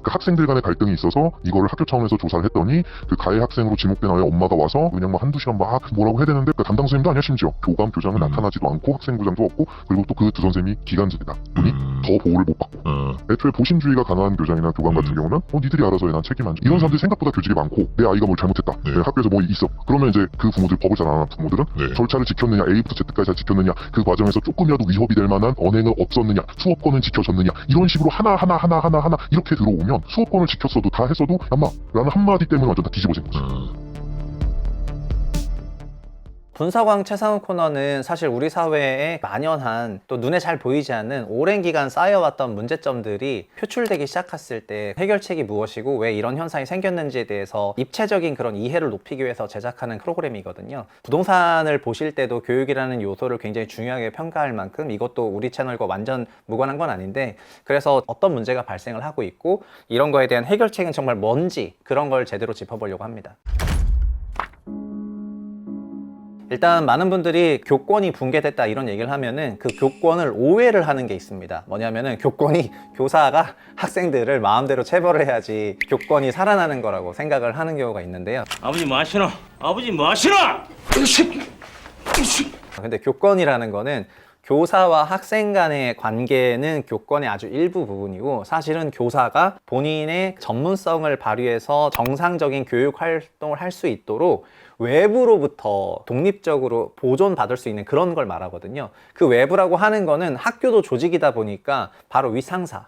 그 학생들 간의 갈등이 있어서 이거를 학교 차원에서 조사를 했더니 그 가해 학생으로 지목된 아이의 엄마가 와서 그냥 막 한두 시간 막 뭐라고 해야 되는데 그 담당 선생님도 아니야. 심지어 교감 교장은 나타나지도 않고 학생부장도 없고 그리고 또 그 두 선생님이 기간제다 보니 더 보호를 못 받고 애초에 보신주의가 강한 교장이나 교감 같은 경우는 니들이 알아서 해, 난 책임 안 져. 이런 사람들이 생각보다 교직이 많고 내 아이가 뭘 잘못했다. 네. 학교에서 뭐 있어. 그러면 이제 그 부모들 법을 잘 아는 부모들은 네. 절차를 지켰느냐, A부터 Z까지 잘 지켰느냐, 그 과정에서 조금이라도 위협이 될 만한 언행은 없었느냐, 수업권은 지켜졌느냐, 이런 식으로 하나 이렇게 들어오면 수업권을 지켰어도 다 했어도 야마 라는 한마디 때문에 완전 다 뒤집어진 거지. 분사광 최상훈 코너는 사실 우리 사회에 만연한 또 눈에 잘 보이지 않는 오랜 기간 쌓여왔던 문제점들이 표출되기 시작했을 때 해결책이 무엇이고 왜 이런 현상이 생겼는지에 대해서 입체적인 그런 이해를 높이기 위해서 제작하는 프로그램이거든요. 부동산을 보실 때도 교육이라는 요소를 굉장히 중요하게 평가할 만큼 이것도 우리 채널과 완전 무관한 건 아닌데, 그래서 어떤 문제가 발생을 하고 있고 이런 거에 대한 해결책은 정말 뭔지 그런 걸 제대로 짚어보려고 합니다. 일단 많은 분들이 교권이 붕괴됐다 이런 얘기를 하면은 그 교권을 오해를 하는 게 있습니다. 뭐냐면은 교권이 교사가 학생들을 마음대로 체벌을 해야지 교권이 살아나는 거라고 생각을 하는 경우가 있는데요. 아버지 뭐 하시노? 아버지 뭐 하시노? 근데 교권이라는 거는 교사와 학생 간의 관계는 교권의 아주 일부 부분이고, 사실은 교사가 본인의 전문성을 발휘해서 정상적인 교육 활동을 할 수 있도록 외부로부터 독립적으로 보존받을 수 있는 그런 걸 말하거든요. 그 외부라고 하는 거는 학교도 조직이다 보니까 바로 윗상사,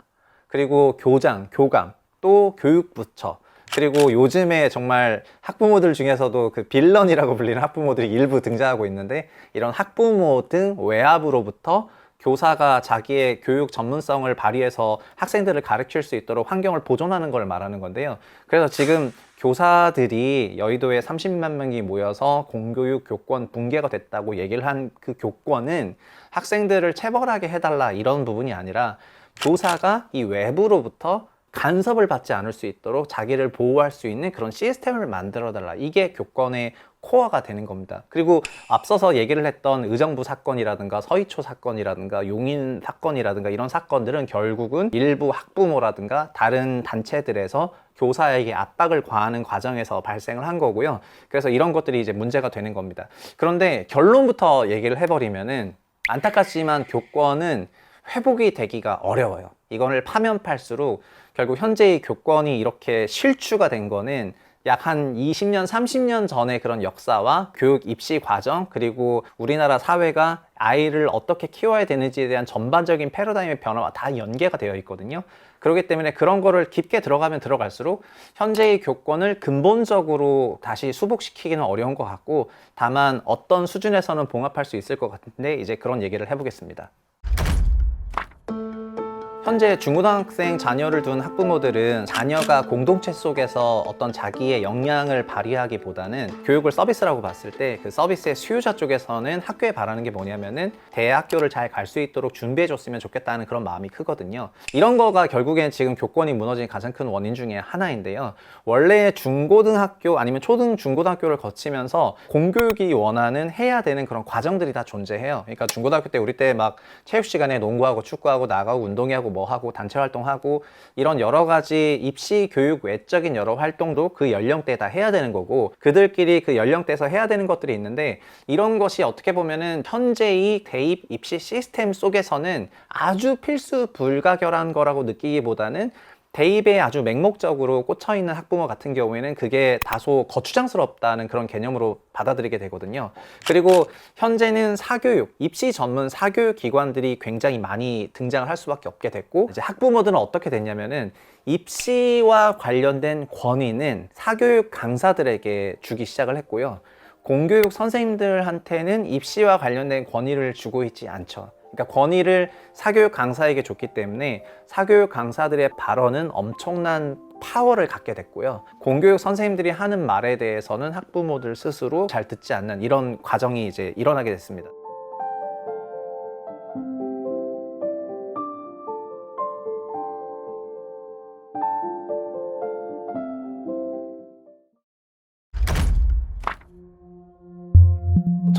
그리고 교장, 교감, 또 교육부처, 그리고 요즘에 정말 학부모들 중에서도 그 빌런이라고 불리는 학부모들이 일부 등장하고 있는데, 이런 학부모 등 외압으로부터 교사가 자기의 교육 전문성을 발휘해서 학생들을 가르칠 수 있도록 환경을 보존하는 걸 말하는 건데요. 그래서 지금 교사들이 여의도에 30만 명이 모여서 공교육 교권 붕괴가 됐다고 얘기를 한 그 교권은 학생들을 체벌하게 해달라 이런 부분이 아니라 교사가 이 외부로부터 간섭을 받지 않을 수 있도록 자기를 보호할 수 있는 그런 시스템을 만들어달라, 이게 교권의 코어가 되는 겁니다. 그리고 앞서서 얘기를 했던 의정부 사건이라든가 서희초 사건이라든가 용인 사건이라든가 이런 사건들은 결국은 일부 학부모라든가 다른 단체들에서 교사에게 압박을 가하는 과정에서 발생을 한 거고요. 그래서 이런 것들이 이제 문제가 되는 겁니다. 그런데 결론부터 얘기를 해버리면은 안타깝지만 교권은 회복이 되기가 어려워요. 이거를 파면 팔수록 결국 현재의 교권이 이렇게 실추가 된 거는 약 한 20년, 30년 전의 그런 역사와 교육 입시 과정, 그리고 우리나라 사회가 아이를 어떻게 키워야 되는지에 대한 전반적인 패러다임의 변화와 다 연계가 되어 있거든요. 그렇기 때문에 그런 거를 깊게 들어가면 들어갈수록 현재의 교권을 근본적으로 다시 수복시키기는 어려운 것 같고, 다만 어떤 수준에서는 봉합할 수 있을 것 같은데 이제 그런 얘기를 해보겠습니다. 현재 중고등학생 자녀를 둔 학부모들은 자녀가 공동체 속에서 어떤 자기의 역량을 발휘하기보다는 교육을 서비스라고 봤을 때 그 서비스의 수요자 쪽에서는 학교에 바라는 게 뭐냐면은 대학교를 잘 갈 수 있도록 준비해 줬으면 좋겠다는 그런 마음이 크거든요. 이런 거가 결국엔 지금 교권이 무너진 가장 큰 원인 중에 하나인데요. 원래 중고등학교 아니면 초등 중고등학교를 거치면서 공교육이 원하는 해야 되는 그런 과정들이 다 존재해요. 그러니까 중고등학교 때 우리 때 막 체육 시간에 농구하고 축구하고 나가고 운동하고 뭐 하고 단체 활동하고 이런 여러 가지 입시 교육 외적인 여러 활동도 그 연령대에 다 해야 되는 거고, 그들끼리 그 연령대에서 해야 되는 것들이 있는데, 이런 것이 어떻게 보면은 현재의 대입 입시 시스템 속에서는 아주 필수 불가결한 거라고 느끼기보다는 대입에 아주 맹목적으로 꽂혀있는 학부모 같은 경우에는 그게 다소 거추장스럽다는 그런 개념으로 받아들이게 되거든요. 그리고 현재는 사교육, 입시 전문 사교육 기관들이 굉장히 많이 등장을 할 수밖에 없게 됐고, 이제 학부모들은 어떻게 됐냐면은 입시와 관련된 권위는 사교육 강사들에게 주기 시작을 했고요. 공교육 선생님들한테는 입시와 관련된 권위를 주고 있지 않죠. 그러니까 권위를 사교육 강사에게 줬기 때문에 사교육 강사들의 발언은 엄청난 파워를 갖게 됐고요. 공교육 선생님들이 하는 말에 대해서는 학부모들 스스로 잘 듣지 않는 이런 과정이 이제 일어나게 됐습니다.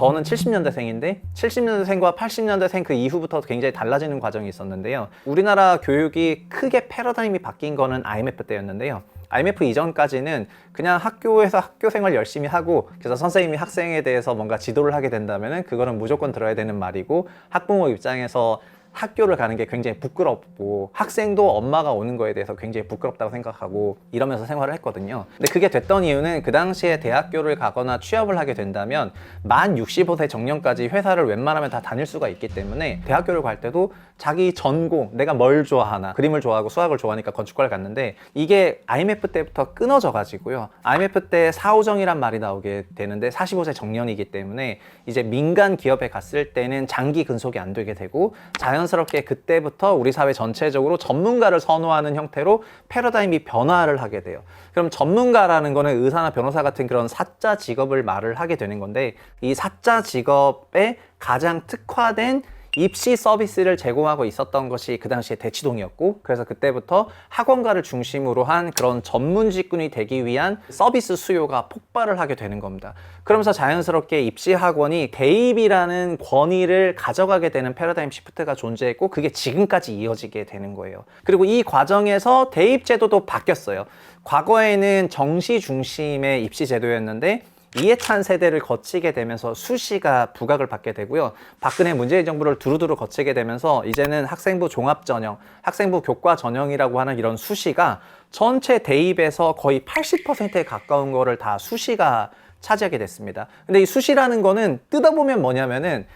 저는 70년대생인데 70년대생과 80년대생 그 이후부터 굉장히 달라지는 과정이 있었는데요. 우리나라 교육이 크게 패러다임이 바뀐 거는 IMF 때였는데요. IMF 이전까지는 그냥 학교에서 학교 생활 열심히 하고 그래서 선생님이 학생에 대해서 뭔가 지도를 하게 된다면은 그거는 무조건 들어야 되는 말이고 학부모 입장에서 학교를 가는 게 굉장히 부끄럽고 학생도 엄마가 오는 거에 대해서 굉장히 부끄럽다고 생각하고 이러면서 생활을 했거든요. 근데 그게 됐던 이유는 그 당시에 대학교를 가거나 취업을 하게 된다면 만 65세 정년까지 회사를 웬만하면 다 다닐 수가 있기 때문에 대학교를 갈 때도 자기 전공, 내가 뭘 좋아하나, 그림을 좋아하고 수학을 좋아하니까 건축과를 갔는데 이게 IMF 때부터 끊어져 가지고요. IMF 때 사오정이란 말이 나오게 되는데 45세 정년이기 때문에 이제 민간 기업에 갔을 때는 장기 근속이 안 되게 되고 자연스럽게 그때부터 우리 사회 전체적으로 전문가를 선호하는 형태로 패러다임이 변화를 하게 돼요. 그럼 전문가라는 거는 의사나 변호사 같은 그런 사자 직업을 말을 하게 되는 건데 이 사자 직업에 가장 특화된 입시 서비스를 제공하고 있었던 것이 그 당시에 대치동이었고 그래서 그때부터 학원가를 중심으로 한 그런 전문 직군이 되기 위한 서비스 수요가 폭발을 하게 되는 겁니다. 그러면서 자연스럽게 입시 학원이 대입이라는 권위를 가져가게 되는 패러다임 시프트가 존재했고 그게 지금까지 이어지게 되는 거예요. 그리고 이 과정에서 대입 제도도 바뀌었어요. 과거에는 정시 중심의 입시 제도였는데 이해찬 세대를 거치게 되면서 수시가 부각을 받게 되고요. 박근혜 문재인 정부를 두루두루 거치게 되면서 이제는 학생부 종합전형, 학생부 교과전형이라고 하는 이런 수시가 전체 대입에서 거의 80%에 가까운 거를 다 수시가 차지하게 됐습니다. 근데 이 수시라는 거는 뜯어보면 뭐냐면은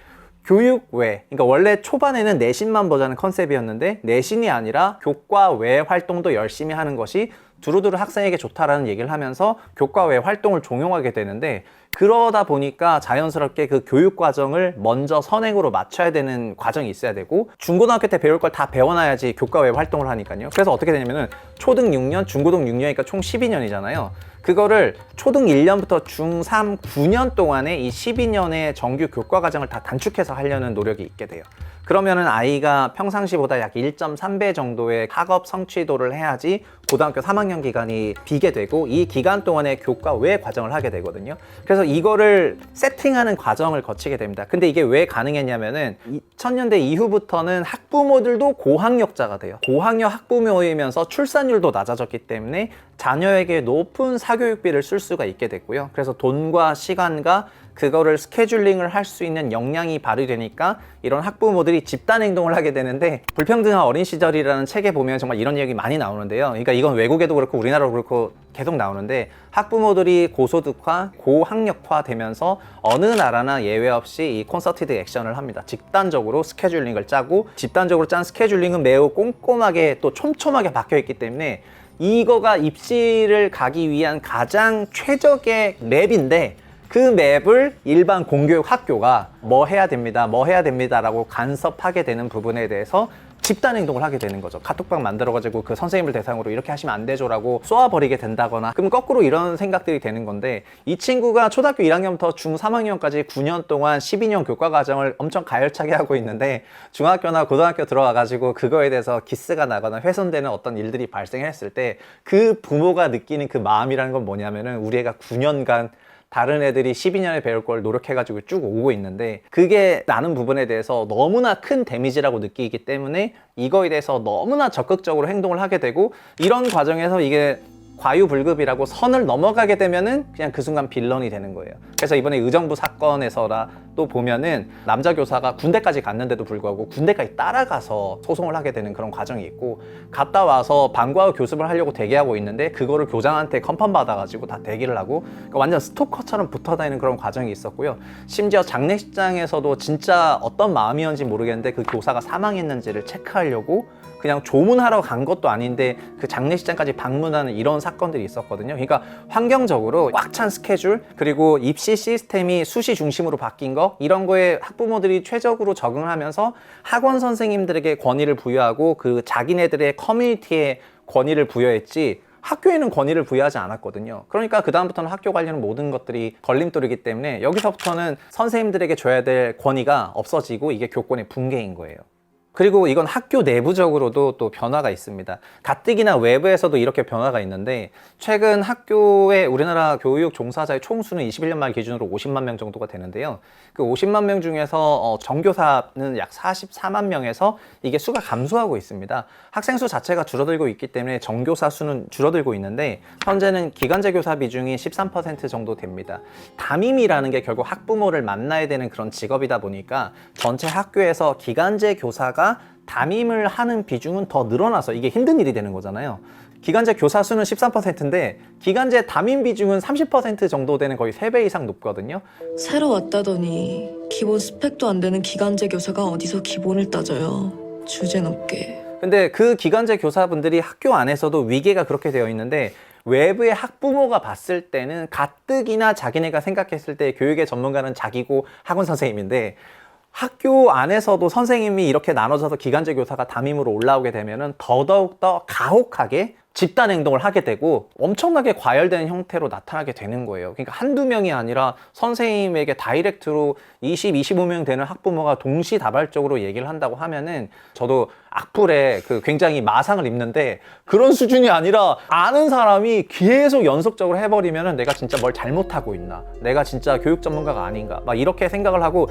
교육 외, 그러니까 원래 초반에는 내신만 보자는 컨셉이었는데 내신이 아니라 교과 외 활동도 열심히 하는 것이 두루두루 학생에게 좋다라는 얘기를 하면서 교과 외 활동을 종용하게 되는데 그러다 보니까 자연스럽게 그 교육 과정을 먼저 선행으로 맞춰야 되는 과정이 있어야 되고 중고등학교 때 배울 걸 다 배워놔야지 교과 외 활동을 하니까요. 그래서 어떻게 되냐면은 초등 6년, 중고등 6년이니까 총 12년이잖아요. 그거를 초등 1년부터 중3 9년 동안에 이 12년의 정규 교과 과정을 다 단축해서 하려는 노력이 있게 돼요. 그러면은 아이가 평상시보다 약 1.3배 정도의 학업 성취도를 해야지 고등학교 3학년 기간이 비게 되고 이 기간 동안에 교과 외 과정을 하게 되거든요. 그래서 이거를 세팅하는 과정을 거치게 됩니다. 근데 이게 왜 가능했냐면은 2000년대 이후부터는 학부모들도 고학력자가 돼요. 고학력 학부모이면서 출산율도 낮아졌기 때문에 자녀에게 높은 사교육비를 쓸 수가 있게 됐고요. 그래서 돈과 시간과 그거를 스케줄링을 할 수 있는 역량이 발휘되니까 이런 학부모들이 집단 행동을 하게 되는데 불평등한 어린 시절이라는 책에 보면 정말 이런 얘기 많이 나오는데요. 그러니까 이건 외국에도 그렇고 우리나라도 그렇고 계속 나오는데 학부모들이 고소득화, 고학력화 되면서 어느 나라나 예외 없이 이 콘서티드 액션을 합니다. 집단적으로 스케줄링을 짜고 집단적으로 짠 스케줄링은 매우 꼼꼼하게 또 촘촘하게 박혀있기 때문에 이거가 입시를 가기 위한 가장 최적의 맵인데 그 맵을 일반 공교육 학교가 뭐 해야 됩니다 라고 간섭하게 되는 부분에 대해서 집단 행동을 하게 되는 거죠. 카톡방 만들어가지고 그 선생님을 대상으로 이렇게 하시면 안 되죠 라고 쏘아버리게 된다거나 그럼 거꾸로 이런 생각들이 되는 건데 이 친구가 초등학교 1학년부터 중 3학년까지 9년 동안 12년 교과 과정을 엄청 가열차게 하고 있는데 중학교나 고등학교 들어와가지고 그거에 대해서 기스가 나거나 훼손되는 어떤 일들이 발생했을 때 그 부모가 느끼는 그 마음이라는 건 뭐냐면은 우리 애가 9년간 다른 애들이 12년에 배울 걸 노력해가지고 쭉 오고 있는데 그게 나는 부분에 대해서 너무나 큰 데미지라고 느끼기 때문에 이거에 대해서 너무나 적극적으로 행동을 하게 되고 이런 과정에서 이게 과유불급이라고 선을 넘어가게 되면은 그냥 그 순간 빌런이 되는 거예요. 그래서 이번에 의정부 사건에서라 또 보면은 남자 교사가 군대까지 갔는데도 불구하고 군대까지 따라가서 소송을 하게 되는 그런 과정이 있고 갔다 와서 방과 후 교습을 하려고 대기하고 있는데 그거를 교장한테 컨펌 받아가지고 다 대기를 하고 그러니까 완전 스토커처럼 붙어 다니는 그런 과정이 있었고요. 심지어 장례식장에서도 진짜 어떤 마음이었는지 모르겠는데 그 교사가 사망했는지를 체크하려고 그냥 조문하러 간 것도 아닌데 그 장례식장까지 방문하는 이런 사건들이 있었거든요. 그러니까 환경적으로 꽉 찬 스케줄 그리고 입시 시스템이 수시 중심으로 바뀐 거 이런 거에 학부모들이 최적으로 적응을 하면서 학원 선생님들에게 권위를 부여하고 그 자기네들의 커뮤니티에 권위를 부여했지 학교에는 권위를 부여하지 않았거든요. 그러니까 그 다음부터는 학교 관련 모든 것들이 걸림돌이기 때문에 여기서부터는 선생님들에게 줘야 될 권위가 없어지고 이게 교권의 붕괴인 거예요. 그리고 이건 학교 내부적으로도 또 변화가 있습니다. 가뜩이나 외부에서도 이렇게 변화가 있는데 최근 학교의 우리나라 교육 종사자의 총수는 21년 말 기준으로 50만 명 정도가 되는데요. 그 50만 명 중에서 정교사는 약 44만 명에서 이게 수가 감소하고 있습니다. 학생 수 자체가 줄어들고 있기 때문에 정교사 수는 줄어들고 있는데 현재는 기간제 교사 비중이 13% 정도 됩니다. 담임이라는 게 결국 학부모를 만나야 되는 그런 직업이다 보니까 전체 학교에서 기간제 교사가 담임을 하는 비중은 더 늘어나서 이게 힘든 일이 되는 거잖아요. 기간제 교사 수는 13%인데 기간제 담임 비중은 30% 정도 되는 거의 3배 이상 높거든요. 새로 왔다더니 기본 스펙도 안 되는 기간제 교사가 어디서 기본을 따져요. 주제넘게. 근데 그 기간제 교사분들이 학교 안에서도 위계가 그렇게 되어 있는데 외부의 학부모가 봤을 때는 가뜩이나 자기네가 생각했을 때 교육의 전문가는 자기고 학원 선생님인데 학교 안에서도 선생님이 이렇게 나눠져서 기간제 교사가 담임으로 올라오게 되면은 더더욱더 가혹하게 집단 행동을 하게 되고 엄청나게 과열되는 형태로 나타나게 되는 거예요. 그러니까 한두 명이 아니라 선생님에게 다이렉트로 20, 25명 되는 학부모가 동시다발적으로 얘기를 한다고 하면은 저도 악플에 굉장히 마상을 입는데 그런 수준이 아니라 아는 사람이 계속 연속적으로 해버리면은 내가 진짜 뭘 잘못하고 있나? 내가 진짜 교육 전문가가 아닌가? 막 이렇게 생각을 하고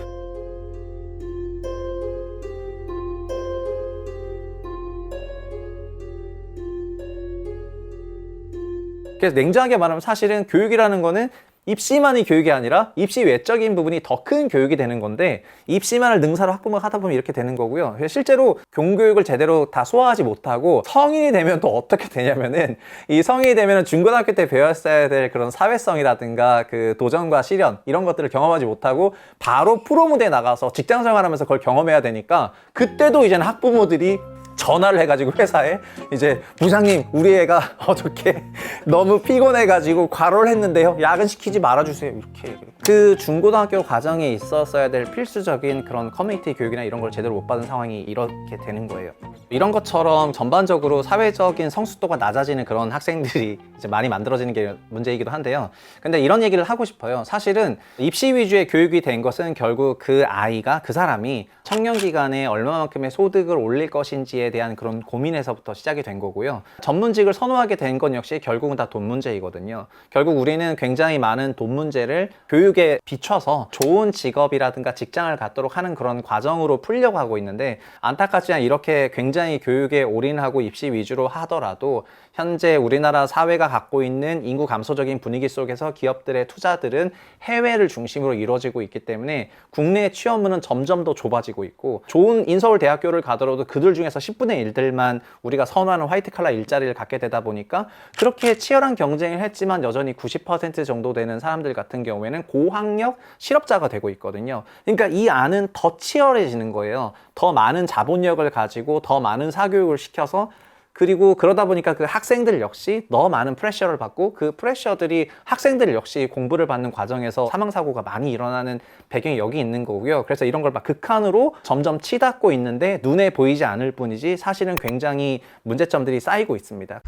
그래서 냉정하게 말하면 사실은 교육이라는 거는 입시만이 교육이 아니라 입시 외적인 부분이 더 큰 교육이 되는 건데 입시만을 능사로 학부모가 하다 보면 이렇게 되는 거고요. 실제로 공교육을 제대로 다 소화하지 못하고 성인이 되면 또 어떻게 되냐면은 이 성인이 되면은 중고등학교 때 배웠어야 될 그런 사회성이라든가 그 도전과 실현 이런 것들을 경험하지 못하고 바로 프로 무대에 나가서 직장 생활하면서 그걸 경험해야 되니까 그때도 이제는 학부모들이 전화를 해가지고 회사에 이제 부장님 우리 애가 어저께 너무 피곤해가지고 과로를 했는데요 야근시키지 말아주세요 이렇게 그 중고등학교 과정에 있었어야 될 필수적인 그런 커뮤니티 교육이나 이런 걸 제대로 못 받은 상황이 이렇게 되는 거예요. 이런 것처럼 전반적으로 사회적인 성숙도가 낮아지는 그런 학생들이 이제 많이 만들어지는 게 문제이기도 한데요. 근데 이런 얘기를 하고 싶어요. 사실은 입시 위주의 교육이 된 것은 결국 그 아이가 그 사람이 청년 기간에 얼마만큼의 소득을 올릴 것인지에 대한 그런 고민에서부터 시작이 된 거고요. 전문직을 선호하게 된 건 역시 결국은 다 돈 문제이거든요. 결국 우리는 굉장히 많은 돈 문제를 교육에 비춰서 좋은 직업이라든가 직장을 갖도록 하는 그런 과정으로 풀려고 하고 있는데 안타깝지만 이렇게 굉장히 교육에 올인하고 입시 위주로 하더라도 현재 우리나라 사회가 갖고 있는 인구 감소적인 분위기 속에서 기업들의 투자들은 해외를 중심으로 이루어지고 있기 때문에 국내 취업문은 점점 더 좁아지고 있고 좋은 인서울 대학교를 가더라도 그들 중에서 10분의 1들만 우리가 선호하는 화이트 칼라 일자리를 갖게 되다 보니까 그렇게 치열한 경쟁을 했지만 여전히 90% 정도 되는 사람들 같은 경우에는 고학력 실업자가 되고 있거든요. 그러니까 이 안은 더 치열해지는 거예요. 더 많은 자본력을 가지고 더 많은 사교육을 시켜서 그리고 그러다 보니까 그 학생들 역시 더 많은 프레셔를 받고 그 프레셔들이 학생들 역시 공부를 받는 과정에서 사망사고가 많이 일어나는 배경이 여기 있는 거고요. 그래서 이런 걸 막 극한으로 점점 치닫고 있는데 눈에 보이지 않을 뿐이지 사실은 굉장히 문제점들이 쌓이고 있습니다.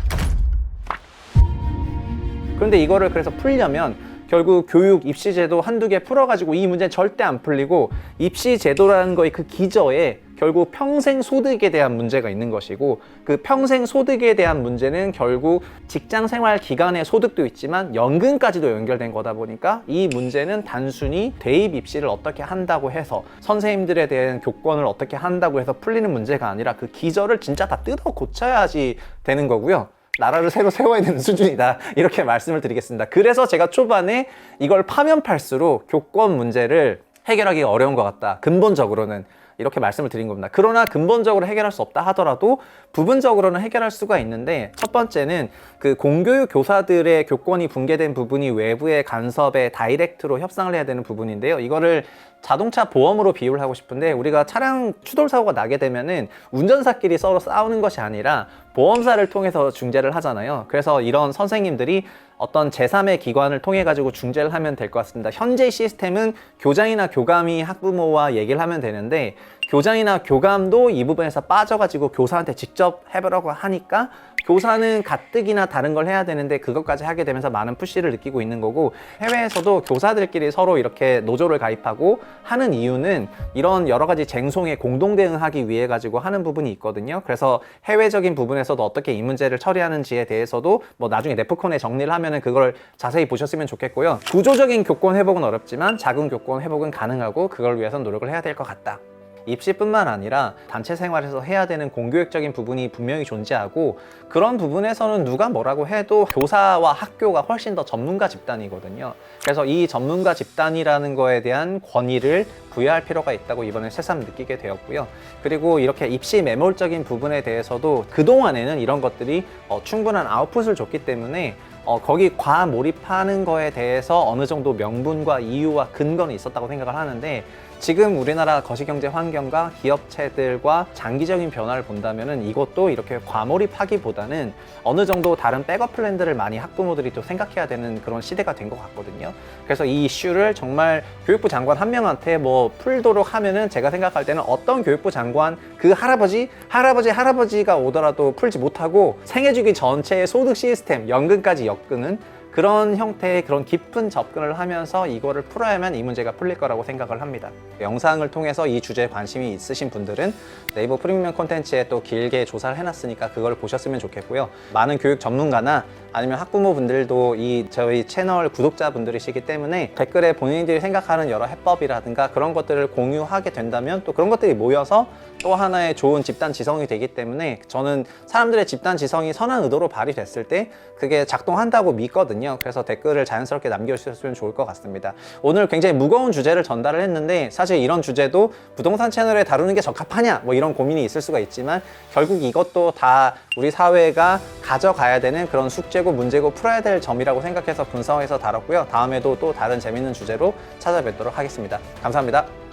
그런데 이거를 그래서 풀려면 결국 교육, 입시제도 한두 개 풀어가지고 이 문제는 절대 안 풀리고 입시제도라는 거의 그 기저에 결국 평생 소득에 대한 문제가 있는 것이고 그 평생 소득에 대한 문제는 결국 직장 생활 기간의 소득도 있지만 연금까지도 연결된 거다 보니까 이 문제는 단순히 대입 입시를 어떻게 한다고 해서 선생님들에 대한 교권을 어떻게 한다고 해서 풀리는 문제가 아니라 그 기저를 진짜 다 뜯어 고쳐야지 되는 거고요. 나라를 새로 세워야 되는 수준이다 이렇게 말씀을 드리겠습니다. 그래서 제가 초반에 이걸 파면 팔수록 교권 문제를 해결하기가 어려운 것 같다. 근본적으로는 이렇게 말씀을 드린 겁니다. 그러나 근본적으로 해결할 수 없다 하더라도 부분적으로는 해결할 수가 있는데 첫 번째는 그 공교육 교사들의 교권이 붕괴된 부분이 외부의 간섭에 다이렉트로 협상을 해야 되는 부분인데요. 이거를 자동차 보험으로 비유를 하고 싶은데 우리가 차량 추돌 사고가 나게 되면은 운전사끼리 서로 싸우는 것이 아니라 보험사를 통해서 중재를 하잖아요. 그래서 이런 선생님들이 어떤 제3의 기관을 통해 가지고 중재를 하면 될 것 같습니다. 현재 시스템은 교장이나 교감이 학부모와 얘기를 하면 되는데 교장이나 교감도 이 부분에서 빠져가지고 교사한테 직접 해보라고 하니까 교사는 가뜩이나 다른 걸 해야 되는데 그것까지 하게 되면서 많은 푸시를 느끼고 있는 거고, 해외에서도 교사들끼리 서로 이렇게 노조를 가입하고 하는 이유는 이런 여러 가지 쟁송에 공동 대응하기 위해 가지고 하는 부분이 있거든요. 그래서 해외적인 부분에서도 어떻게 이 문제를 처리하는지에 대해서도 뭐 나중에 네프콘에 정리를 하면은 그걸 자세히 보셨으면 좋겠고요. 구조적인 교권 회복은 어렵지만 작은 교권 회복은 가능하고, 그걸 위해서 노력을 해야 될 것 같다. 입시뿐만 아니라 단체 생활에서 해야 되는 공교육적인 부분이 분명히 존재하고, 그런 부분에서는 누가 뭐라고 해도 교사와 학교가 훨씬 더 전문가 집단이거든요. 그래서 이 전문가 집단이라는 거에 대한 권위를 부여할 필요가 있다고 이번에 새삼 느끼게 되었고요. 그리고 이렇게 입시 매몰적인 부분에 대해서도 그동안에는 이런 것들이 충분한 아웃풋을 줬기 때문에 거기 과몰입하는 거에 대해서 어느 정도 명분과 이유와 근거는 있었다고 생각을 하는데, 지금 우리나라 거시경제 환경과 기업체들과 장기적인 변화를 본다면은 이것도 이렇게 과몰입하기보다는 어느 정도 다른 백업 플랜들을 많이 학부모들이 또 생각해야 되는 그런 시대가 된 것 같거든요. 그래서 이 이슈를 정말 교육부 장관 한 명한테 뭐 풀도록 하면은, 제가 생각할 때는 어떤 교육부 장관 그 할아버지가 오더라도 풀지 못하고 생애주기 전체의 소득 시스템, 연금까지 엮는 그런 형태의 그런 깊은 접근을 하면서 이거를 풀어야만 이 문제가 풀릴 거라고 생각을 합니다. 영상을 통해서 이 주제에 관심이 있으신 분들은 네이버 프리미엄 콘텐츠에 또 길게 조사를 해놨으니까 그걸 보셨으면 좋겠고요. 많은 교육 전문가나 아니면 학부모분들도 이 저희 채널 구독자분들이시기 때문에 댓글에 본인들이 생각하는 여러 해법이라든가 그런 것들을 공유하게 된다면 또 그런 것들이 모여서 또 하나의 좋은 집단 지성이 되기 때문에, 저는 사람들의 집단 지성이 선한 의도로 발휘됐을 때 그게 작동한다고 믿거든요. 그래서 댓글을 자연스럽게 남겨주셨으면 좋을 것 같습니다. 오늘 굉장히 무거운 주제를 전달을 했는데, 사실 이런 주제도 부동산 채널에 다루는 게 적합하냐 뭐 이런 고민이 있을 수가 있지만, 결국 이것도 다 우리 사회가 가져가야 되는 그런 숙제고 문제고 풀어야 될 점이라고 생각해서 분석해서 다뤘고요. 다음에도 또 다른 재밌는 주제로 찾아뵙도록 하겠습니다. 감사합니다.